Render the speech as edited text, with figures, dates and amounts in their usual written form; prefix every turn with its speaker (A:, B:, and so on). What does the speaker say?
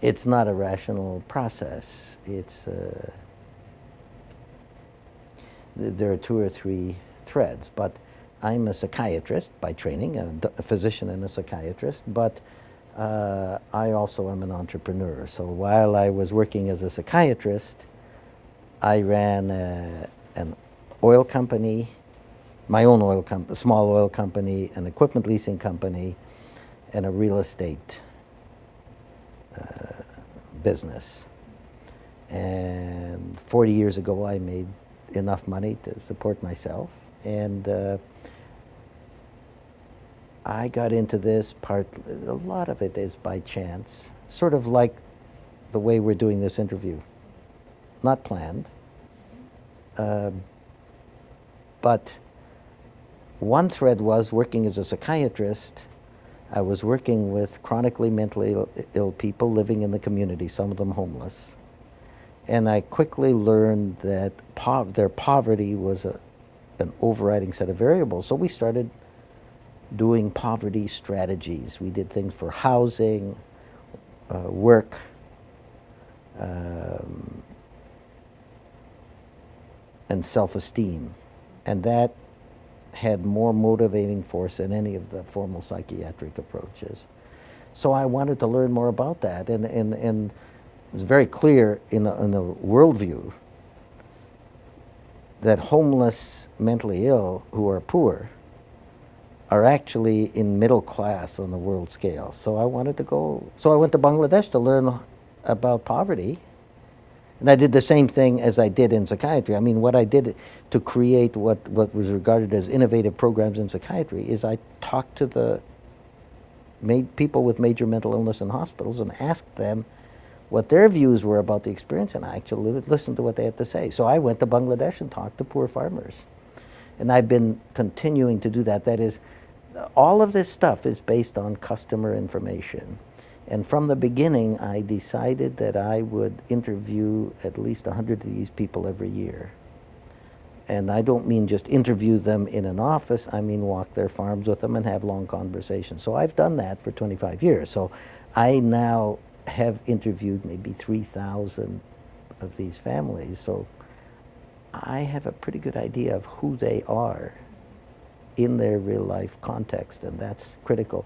A: It's not a rational process. There are two or three threads, but I'm a psychiatrist by training, a physician and a psychiatrist, but I also am an entrepreneur. So while I was working as a psychiatrist, I ran an oil company, my own oil company, small oil company, an equipment leasing company, and a real estate business. And 40 years ago, I made enough money to support myself. And I got into this part, a lot of it is by chance, sort of like the way we're doing this interview. Not planned. But one thread was working as a psychiatrist. I was working with chronically mentally ill people living in the community, some of them homeless. And I quickly learned that their poverty was an overriding set of variables. So we started doing poverty strategies. We did things for housing, work, and self-esteem. And that had more motivating force than any of the formal psychiatric approaches. So I wanted to learn more about that. And it was very clear in the worldview that homeless, mentally ill, who are poor, are actually in middle class on the world scale. So I went to Bangladesh to learn about poverty. And I did the same thing as I did in psychiatry. I mean, what I did to create what was regarded as innovative programs in psychiatry is I talked to the people with major mental illness in hospitals and asked them what their views were about the experience, and I actually listened to what they had to say. So I went to Bangladesh and talked to poor farmers. And I've been continuing to do that. That is, all of this stuff is based on customer information. And from the beginning, I decided that I would interview at least 100 of these people every year. And I don't mean just interview them in an office, I mean walk their farms with them and have long conversations. So I've done that for 25 years. So I now have interviewed maybe 3,000 of these families. So I have a pretty good idea of who they are in their real life context, and that's critical.